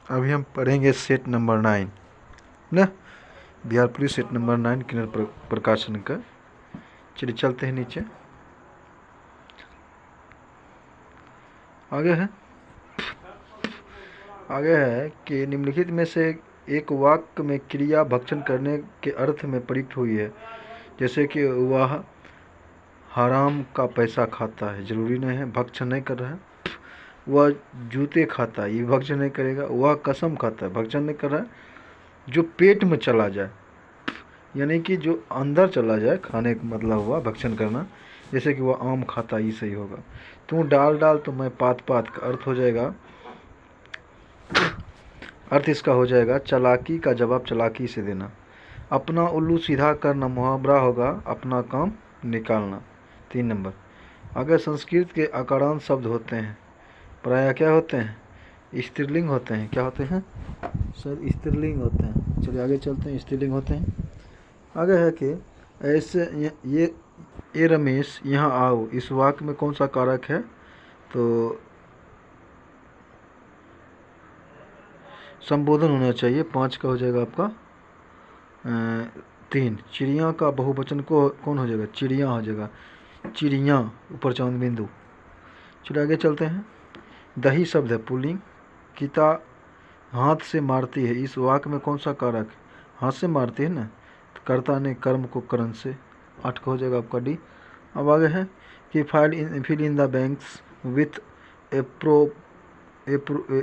अभी हम पढ़ेंगे सेट नंबर 9 ना, बिहार पुलिस सेट नंबर 9 किन्नर प्रकाशन का। चलिए चलते हैं नीचे। आगे है कि निम्नलिखित में से एक वाक्य में क्रिया भक्षण करने के अर्थ में प्रयुक्त हुई है, जैसे कि वह हराम का पैसा खाता है, जरूरी नहीं है, भक्षण नहीं कर रहा है। वह जूते खाता है, ये भक्षण नहीं करेगा। वह कसम खाता है, भक्षण नहीं कर रहा है। जो पेट में चला जाए, यानी कि जो अंदर चला जाए, खाने का मतलब हुआ भक्षण करना। जैसे कि वह आम खाता, ये सही होगा। तू डाल डाल तो मैं पात पात का अर्थ हो जाएगा, अर्थ इसका हो जाएगा चालाकी का जवाब चालाकी से देना। अपना उल्लू सीधा करना मुहावरा होगा अपना काम निकालना। 3 नंबर। अगर संस्कृत के अकारांत शब्द होते हैं, प्रायः क्या होते हैं? स्त्रीलिंग होते हैं। क्या होते हैं सर? स्त्रीलिंग होते हैं। चलिए आगे चलते हैं। स्त्रीलिंग होते हैं। आगे है कि ऐसे ये रमेश यहाँ आओ, इस वाक्य में कौन सा कारक है? तो संबोधन होना चाहिए। 5 का हो जाएगा आपका 3। चिड़िया का बहुवचन को कौन हो जाएगा? चिड़िया हो जाएगा। चिड़िया ऊपर चांद बिंदु। चलिए आगे चलते हैं। दही शब्द है पुल्लिंग। गीता हाथ से मारती है, इस वाक्य में कौन सा कारक है? हाथ से मारती है ना, तो कर्ता ने कर्म को करण से। 8 का हो जाएगा आपका डी। अब आगे है कि fill in the blanks with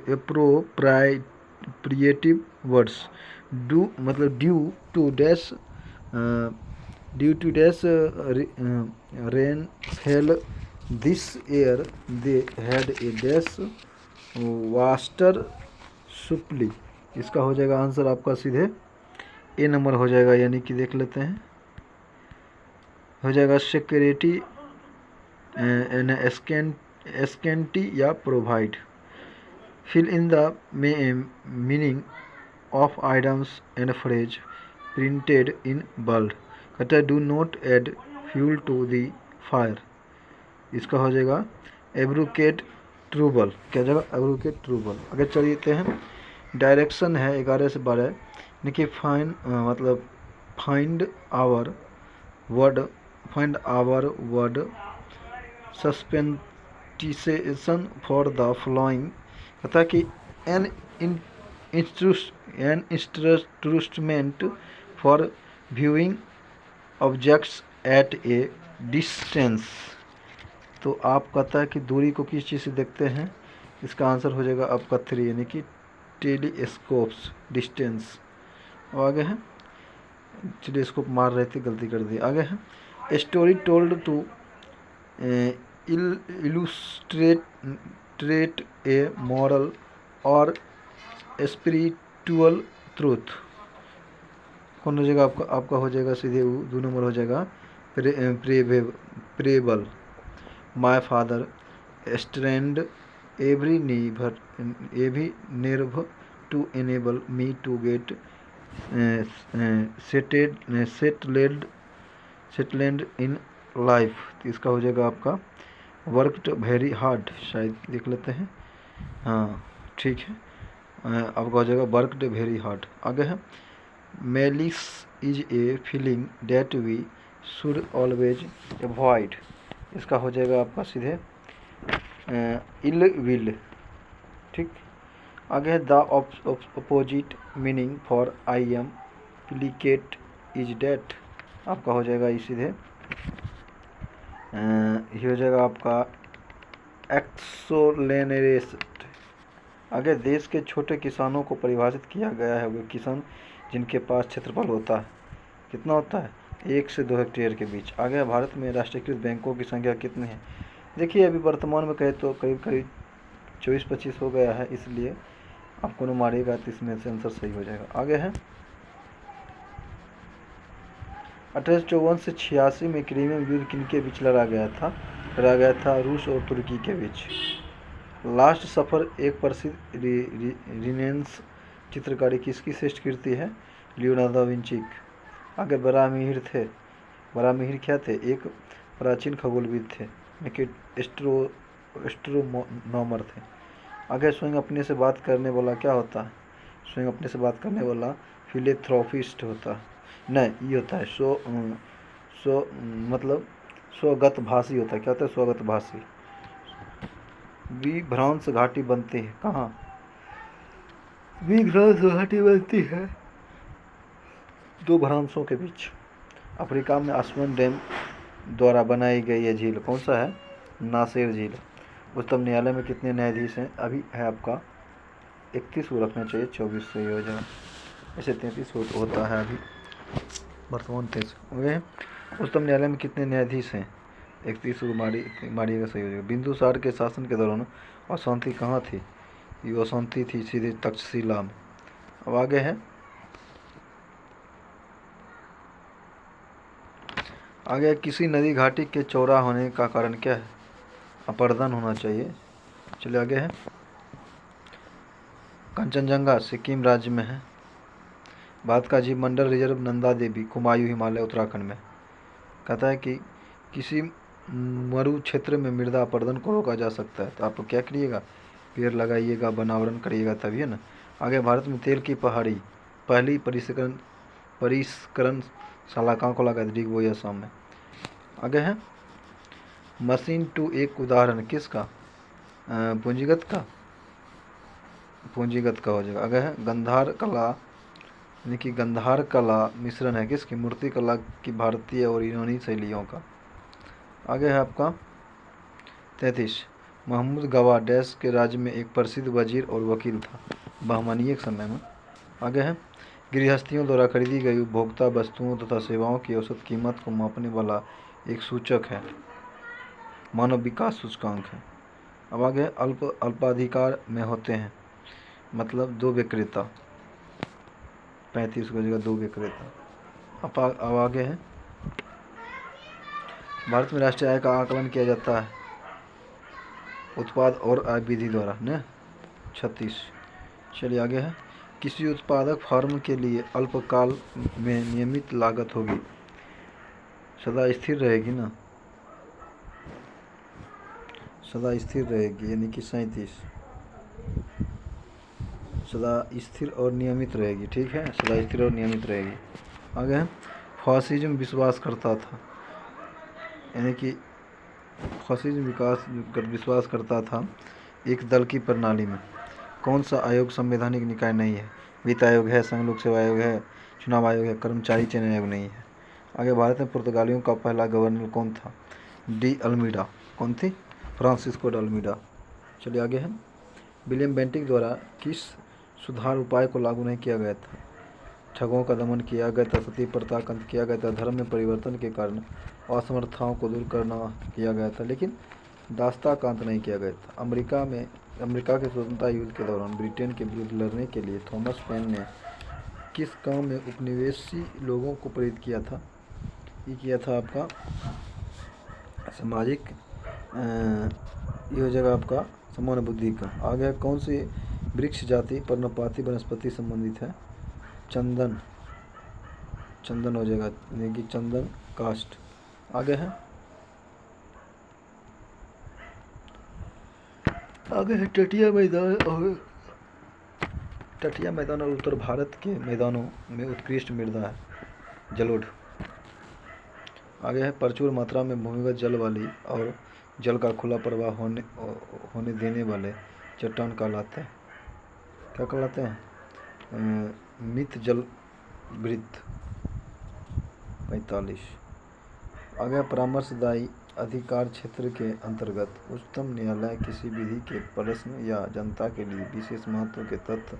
appropriative words. Do मतलब due to dash rain fail this year they had a dash water supply. इसका हो जाएगा आंसर आपका सीधे ए नंबर हो जाएगा, यानी कि देख लेते हैं। हो जाएगा सिक्योरिटी एस्केंटी या provide. Fill in the meaning of items and phrase printed in bold. कहता है do not add fuel to the fire. इसका हो जाएगा एब्रुकेट ट्रूबल। क्या जाएगा? Aggravate trouble. अगर चलते हैं, डायरेक्शन है 11 से 12। देखिए मतलब find our word substitution for the following. कहता है कि an instrument for viewing objects at a distance. तो आप कहता है कि दूरी को किस चीज़ से देखते हैं? इसका आंसर हो जाएगा आपका 3, यानी कि टेलीस्कोप्स डिस्टेंस। और आगे है, टेलीस्कोप मार रहे थे, गलती कर दी। आगे है story told to illustrate a moral और स्पिरिचुअल ट्रूथ। कौन हो जाएगा आपका हो जाएगा सीधे 2 नंबर हो जाएगा प्रेबल। My father strained every nerve to enable me to get settled in life। तो इसका हो जाएगा आपका वर्कड वेरी हार्ड। शायद देख लेते हैं। हाँ ठीक है, आपका हो जाएगा वर्कड वेरी हार्ड। आगे है malice is a feeling that we should always avoid. इसका हो जाएगा आपका सीधे इल विल। ठीक। आगे है the opposite meaning for I am plicate is date. आपका हो जाएगा ये सीधे ये हो जाएगा आपका एक्सोलेनरेस्ट। आगे देश के छोटे किसानों को परिभाषित किया गया है, वे किसान जिनके पास क्षेत्रफल होता है, कितना होता है? 1 से 2 हेक्टेयर के बीच। आगे भारत में राष्ट्रीयकृत बैंकों की संख्या कितनी है? देखिए अभी वर्तमान में कहे तो करीब करीब 24-25 हो गया है, इसलिए आपको न मारिएगा तो इसमें से आंसर सही हो जाएगा। आगे है 1854 से 86 में क्रीमियन युद्ध किनके बीच लड़ा गया था? रूस और तुर्की के बीच। लास्ट सफ़र एक प्रसिद्ध रिनेंस चित्रकारी किसकी श्रेष्ठ कृति है? Leonardo Vinci. आगे बरामीहिर क्या थे? एक प्राचीन खगोलविद थे, एस्ट्रोनॉमर थे। आगे स्वयं अपने से बात करने वाला क्या होता है? स्वयं अपने से बात करने वाला फिलेंथ्रोपिस्ट होता है। नहीं, ये होता है मतलब स्वगत भाषी होता है। क्या होता है? स्वगत भाषी। विभ्रांस घाटी बनती है कहाँ? विभ्रांस घाटी बनती है दो भ्रांसों के बीच। अफ्रीका में आसवन डैम द्वारा बनाई गई ये झील कौन सा है? नासेर झील। उच्चतम न्यायालय में कितने न्यायाधीश हैं? अभी है आपका 31 को रखना चाहिए, 24 से ही हो जाए। ऐसे 33 होता है अभी, वर्तमान 23 हो गए। उच्चतम न्यायालय में कितने न्यायाधीश हैं? 31 को मारिएगा, सही हो जाएगा। बिंदुसार के शासन के दौरान अशांति कहाँ थी? ये अशांति थी सीधे तक्षशिला में। अब आगे है, आगे किसी नदी घाटी के चौड़ा होने का कारण क्या है? अपर्दन होना चाहिए। चलिए आगे है, कंचनजंगा सिक्किम राज्य में है। भारत का जीव मंडल रिजर्व नंदा देवी कुमायूं हिमालय उत्तराखंड में। कहता है कि किसी मरु क्षेत्र में मृदा अपर्दन को रोका जा सकता है, तो आप क्या करिएगा? पेड़ लगाइएगा, वनावरण करिएगा, तभी है ना। आगे, भारत में तेल की पहली परिष्करणशाला कहाँ को लगा? डिगबोई असम में। आगे है, मशीन टू एक उदाहरण किसका? पूंजीगत का हो जाएगा। आगे है, गंधार कला यानी कि गंधार कला मिश्रण है किसकी? मूर्ति कला की भारतीय और यूनानी शैलियों का। आगे है आपका 33, महमूद गवा डैश के राज्य में एक प्रसिद्ध वजीर और वकील था, बहमानिए के समय में। आगे है, गृहस्थियों द्वारा खरीदी गई उपभोक्ता वस्तुओं तथा सेवाओं की औसत कीमत को मापने वाला एक सूचक है, मानव विकास सूचकांक है। अब आगे, अल्पाधिकार में होते हैं मतलब दो विक्रेता, 35 की जगह दो विक्रेता। अब आगे है, भारत में राष्ट्रीय आय का आकलन किया जाता है उत्पाद और आय विधि द्वारा न 36। चलिए आगे है, किसी उत्पादक फर्म के लिए अल्पकाल में नियमित लागत होगी, सदा स्थिर रहेगी ना, सदा स्थिर रहेगी यानी कि 37, सदा स्थिर और नियमित रहेगी। ठीक है, सदा स्थिर और नियमित रहेगी। आगे है, फासिज्म विश्वास करता था यानी कि फासिज्म विश्वास करता था एक दल की प्रणाली में। कौन सा आयोग संवैधानिक निकाय नहीं है? वित्त आयोग है, संघ लोक सेवा आयोग है, चुनाव आयोग है, कर्मचारी चयन आयोग नहीं है। आगे, भारत में पुर्तगालियों का पहला गवर्नर कौन था? De Almeida. कौन थी? Francisco de Almeida. चलिए आगे है, विलियम बेंटिक द्वारा किस सुधार उपाय को लागू नहीं किया गया था? ठगों का दमन किया गया था, सती प्रथा का अंत किया गया था, धर्म में परिवर्तन के कारण असमर्थताओं को दूर करना किया गया था, लेकिन दास्ता का अंत नहीं किया गया था। अमेरिका के स्वतंत्रता युद्ध के दौरान ब्रिटेन के विरुद्ध लड़ने के लिए थॉमस पेन ने किस काम में उपनिवेशी लोगों को प्रेरित किया था? ये किया था आपका सामाजिक, ये हो जाएगा आपका समान बुद्धि का। आगे, कौन सी वृक्ष जाति पर्णपाती वनस्पति संबंधित है? चंदन हो जाएगा यानी कि चंदन काष्ठ। आगे है, तटीय मैदान और उत्तर भारत के मैदानों में उत्कृष्ट मृदा है, जलोढ़। आगे है, प्रचुर मात्रा में भूमिगत जल वाली और जल का खुला प्रवाह होने देने वाले चट्टान कहलाते हैं, क्या कहलाते हैं? मित जल वृत्त। 45। आगे, परामर्शदायी अधिकार क्षेत्र के अंतर्गत उच्चतम न्यायालय किसी विधि के प्रश्न या जनता के लिए विशेष महत्व के तथ्य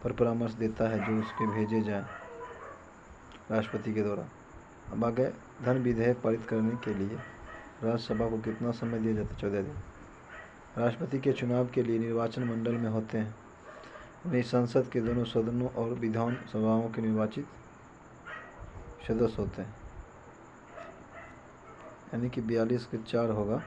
पर परामर्श देता है जो उसके भेजे जाएं राष्ट्रपति के द्वारा। अब आगे, धन विधेयक पारित करने के लिए राज्यसभा को कितना समय दिया जाता है? 14 दिन। राष्ट्रपति के चुनाव के लिए निर्वाचन मंडल में होते हैं यानी संसद के दोनों सदनों और विधान सभाओं के निर्वाचित सदस्य होते हैं, यानी कि 42 के 4 होगा।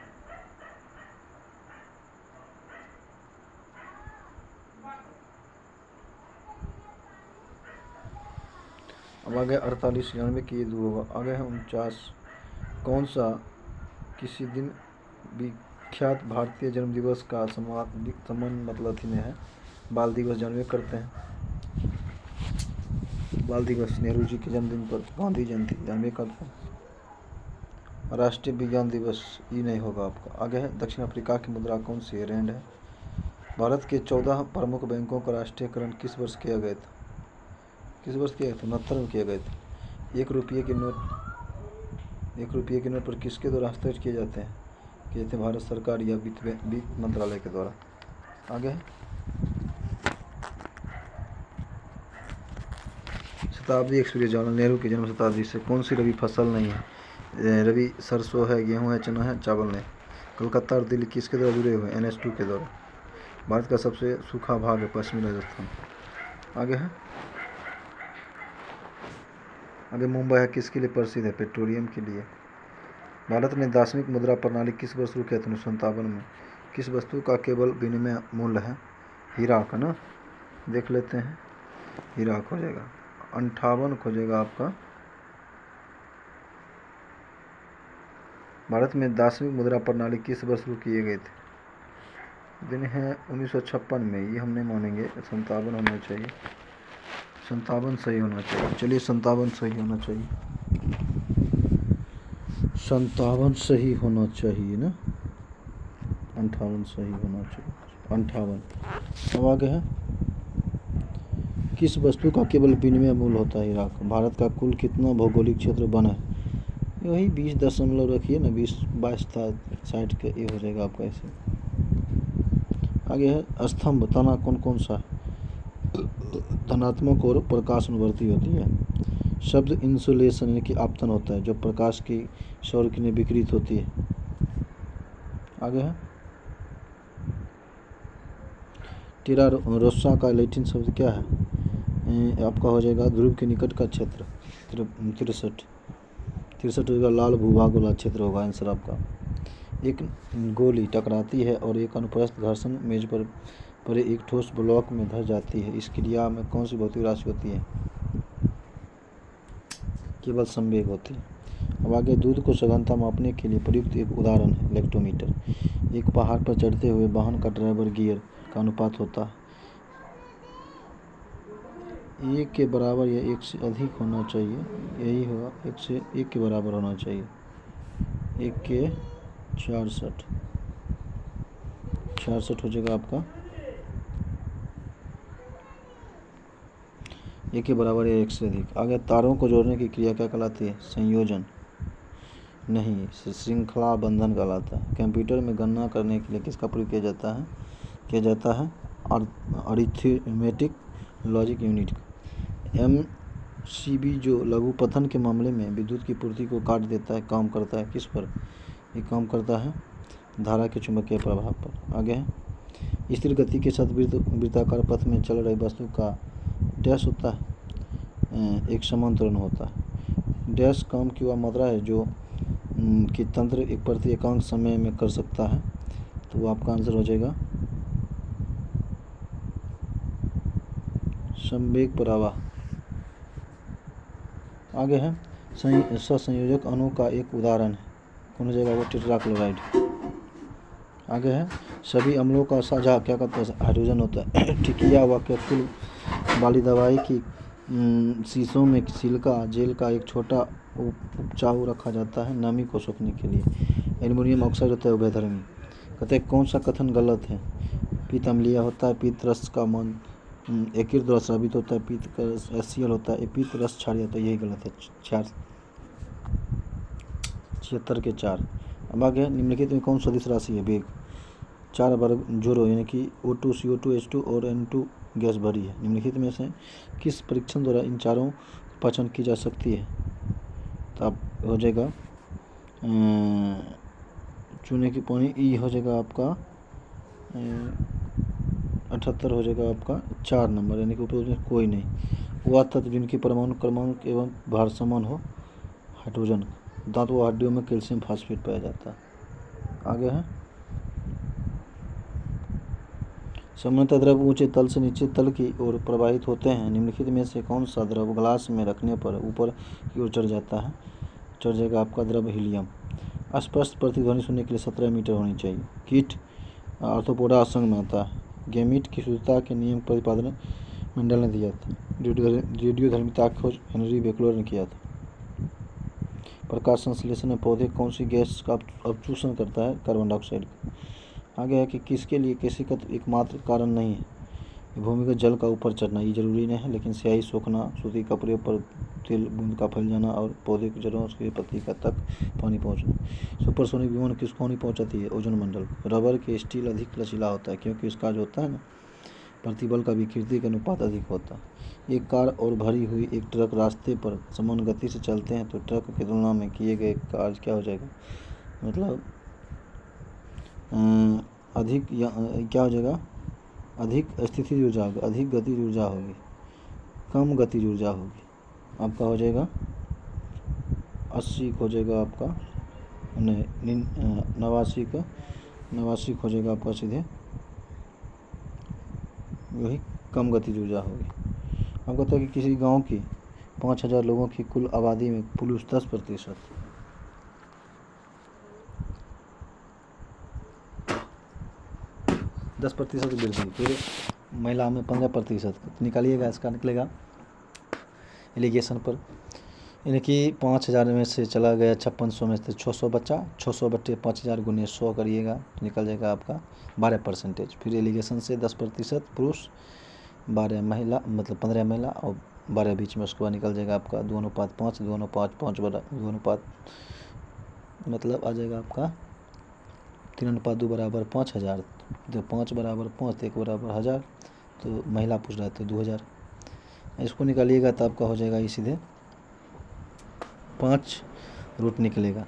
अब आगे 48 91 की ये 2 होगा। आगे है 49, कौन सा प्रख्यात भारतीय जन्म दिवस का संबंध मतलब में है। बाल दिवस जानवे करते हैं, बाल दिवस नेहरू जी के जन्मदिन पर, गांधी जयंती जानवे करते हैं। राष्ट्रीय विज्ञान दिवस ये नहीं होगा आपका। आगे है, दक्षिण अफ्रीका की मुद्रा कौन सी है? रैंड है। भारत के 14 प्रमुख बैंकों का राष्ट्रीयकरण किस वर्ष किया गया था? किस वर्ष किया गया था? 69 में किया गया था। 1 रुपये के नोट पर किसके द्वारा हस्ताक्षर किए जाते हैं? किए भारत सरकार या वित्त मंत्रालय के द्वारा। आगे है, शताब्दी एक्सप्रेस जवाहरलाल नेहरू की जन्म शताब्दी से कौन सी रबी फसल नहीं है? रबी सरसों है, गेहूं है, चना है, चावल नहीं। कलकत्ता और दिल्ली किसके द्वारा जुड़े हुए? NH2 के द्वारा। भारत का सबसे सूखा भाग है पश्चिमी राजस्थान। आगे है, आगे मुंबई है किसके लिए प्रसिद्ध है? पेट्रोलियम के लिए। भारत ने दार्शनिक मुद्रा प्रणाली किस वर्ष शुरू किया था? 1957 में। किस वस्तु का केवल विनिमय मूल्य है? हीरा का ना, देख लेते हैं, हीरा हो जाएगा। 58 हो जाएगा आपका। भारत में दार्शनिक मुद्रा प्रणाली किस वर्ष शुरू किए गए थे? दिन है 1956 में, ये हम नहीं मानेंगे, 57 होना चाहिए, 57 सही होना चाहिए। चलिए 57 सही होना चाहिए, 57 सही होना चाहिए ना, 58 सही होना चाहिए, 58। अब आगे है, किस वस्तु का केवल विनिमय मूल्य होता है? हीरा का। भारत का कुल कितना भौगोलिक क्षेत्र बना है? वही 20 दशमलव रखिए ना, 20-22 था, 60 के ये हो जाएगा आपका ऐसे। आगे है, स्तंभ तना कौन कौन सा है? धनात्मक और प्रकाश अनुवर्ती होती है। शब्द इंसुलेशन यानी कि आपतन होता है जो प्रकाश की सौर किरणें विकिरित होती है। आगे है, टेरा रोसा का लैटिन शब्द क्या है? आपका हो जाएगा ध्रुव के निकट का क्षेत्र, 63 होगा, लाल भूभाग वाला क्षेत्र होगा आंसर आपका। एक गोली टकराती है और एक अनुप्रस्थ घर्षण मेज पर पड़े एक ठोस ब्लॉक में धस जाती है। इस क्रिया में कौन सी भौतिक राशि होती है? केवल संवेग होती है। अब आगे, दूध को सघनता मापने के लिए प्रयुक्त एक उदाहरण है लेक्टोमीटर। एक पहाड़ पर चढ़ते हुए वाहन का ड्राइवर गियर का अनुपात होता है 1 के बराबर या 1 से अधिक होना चाहिए, यही होगा, 1 से 1 के बराबर होना चाहिए, 1 के 66 हो जाएगा आपका, 1 के बराबर या 1 से अधिक। आगे, तारों को जोड़ने की क्रिया क्या कहलाती है? संयोजन नहीं, श्रृंखला बंधन कहलाता है। कंप्यूटर में गणना करने के लिए किसका प्रयोग किया जाता है? Arithmetic logic unit. MCB जो लघुपथन के मामले में विद्युत की पूर्ति को काट देता है, काम करता है किस पर? ये काम करता है धारा के चुंबकीय प्रभाव पर। आगे है, स्थिर गति के साथ वृत्ताकार पथ में चल रही वस्तु का डैश होता है, एक समान त्वरण होता है। डैश काम की वह मात्रा है जो कि तंत्र एक प्रति एकांक समय में कर सकता है, तो वो आपका आंसर हो जाएगा संवेग प्रवाह। आगे है, सहसंयोजक अणु का एक उदाहरण है, कौन हो जाएगा? वो टेट्राक्लोराइड। आगे है, सभी अम्लों का साझा क्या कहते हैं? हाइड्रोजन होता है। टिकिया व कैप्सूल वाली दवाई की शीशों में सिलिका जेल का एक छोटा उपचाऊ रखा जाता है नमी को सोखने के लिए। एल्युमिनियम ऑक्साइड होता है उभयधर्मी। कहते हैं कौन सा कथन गलत है? पित्त अम्लीय होता है, पित्त रस का मन एकीकृत द्वारा स्रावित होता है, पित्त का एसियल होता है, पित्त रस क्षारीय होता है, यही गलत है। 76 के 4। अब आगे, निम्नलिखित में कौन सदिश राशि है? वेग 4 वर्ग जोड़ो यानी कि O2 CO2 H2 और N2 गैस भरी है। निम्नलिखित में से किस परीक्षण द्वारा इन चारों की पहचान की जा सकती है? तो आप हो जाएगा चूने की पानी, ई हो जाएगा आपका 78 हो जाएगा आपका 4 नंबर, यानी कि ऊपर में कोई नहीं। वह तत्व जिनकी परमाणु क्रमांक एवं भार समान हो, हाइड्रोजन। दांत व हड्डियों में कैल्शियम फास्फेट पाया जाता है। आगे है, सामान्यतः द्रव ऊंचे तल से नीचे तल की ओर प्रवाहित होते हैं। निम्नलिखित में से कौन सा द्रव ग्लास में रखने पर ऊपर की ओर चढ़ जाता है? चढ़ जाएगा आपका द्रव हीलियम। स्पष्ट प्रतिध्वनि सुनने के लिए 17 मीटर होनी चाहिए। कीट आर्थ्रोपोडा संघ में आता है। गैमीट की शुद्धता के नियम प्रतिपादन मेंडल ने दिया था। रेडियोधर्मिता की खोज हेनरी बेकलर ने किया था। प्रकाश संश्लेषण में पौधे कौन सी गैस का अवशोषण करता है? कार्बन डाइऑक्साइड का। आगे है कि किसके लिए केशिकत एकमात्र कारण नहीं है? भूमिगत जल का ऊपर चढ़ना ये जरूरी नहीं है, लेकिन स्याही सोखना, सूती कपड़े पर तेल बूंद का फैल जाना और पौधे की जड़ों के पत्ती का तक पानी पहुंचना। सुपरसोनिक विमान किसको नहीं पहुंचाती है? ओजोन मंडल। रबर के स्टील अधिक लचीला होता है क्योंकि इसका जो होता है ना प्रतिबल का विकृति का अनुपात अधिक होता है। एक कार और भरी हुई एक ट्रक रास्ते पर समान गति से चलते हैं तो ट्रक की तुलना में किए गए कार्य क्या हो जाएगा? मतलब अधिक या क्या हो जाएगा? अधिक स्थिति ऊर्जा होगी, अधिक गतिज ऊर्जा होगी, कम गतिज ऊर्जा होगी। आपका हो जाएगा 80 हो जाएगा आपका, नहीं 89 हो जाएगा आपका सीधे, वही कम गतिज ऊर्जा होगी। अब कहता है कि किसी गांव की 5000 लोगों की कुल आबादी में पुरुष 10% 10% वृद्धि, फिर महिला में 15%। निकालिएगा, इसका निकलेगा एलिगेशन पर, यानी कि 5000 में से चला गया 5600 में से 600 बचा, 600 बटे 5000 गुने 100 करिएगा तो निकल जाएगा आपका 12%। फिर एलिगेशन से 10% पुरुष, 12 महिला, मतलब 15 महिला और 12 बीच में, उसके बाद निकल जाएगा आपका 2:5, 2:5 बड़ा 2 मतलब आ जाएगा आपका 3:2 बराबर 5000, तो 5 बराबर 5 तो 1 बराबर 1000, तो महिला पूछ रहा है तो 2000। इसको निकालिएगा तो आपका हो जाएगा ये सीधे 5 रूट निकलेगा।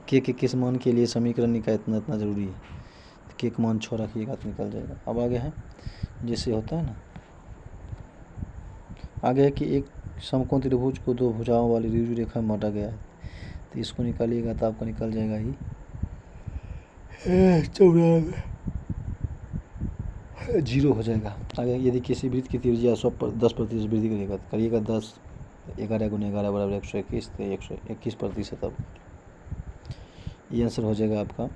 के किस मान के लिए समीकरण का इतना जरूरी है? तो के का मान 6 रखिएगा तो निकल जाएगा। अब आगे है जैसे होता है ना, आगे है कि एक समकोण त्रिभुज को दो भुजाओं वाली ऋजु रेखा में बांटा गया है, तो इसको निकालिएगा तो आपका निकल जाएगा ही 0 हो जाएगा। आगे यदि किसी वृत्त की त्रिज्या 10% वृद्धि करेगा तो करिएगा 10, 11 गुने 11 बराबर 121, तो 121%। अब ये आंसर हो जाएगा आपका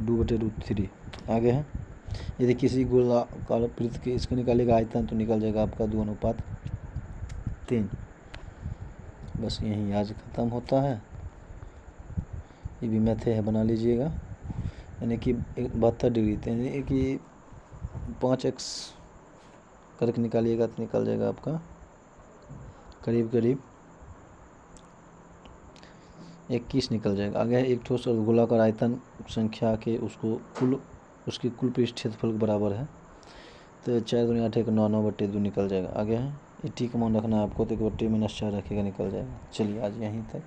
2/√3। आगे है यदि किसी गोलाकार वृत्त के इसको निकालेगा आयतन तो निकल जाएगा आपका 2:3। बस यही आज ख़त्म होता है। ये भी मैथ है, बना लीजिएगा, यानी कि 72 डिग्री, यानी कि 5x करके निकालिएगा तो निकल जाएगा आपका करीब 21 निकल जाएगा। आगे एक ठोस और गोलाकार आयतन संख्या के उसकी कुल पृष्ठ क्षेत्रफल के बराबर है, तो 4 दूनी 8 1 9 9/2 निकल जाएगा। आगे है 80 का मान रखना है आपको, तो 1/-4 रखिएगा निकल जाएगा। चलिए आज यहीं तक।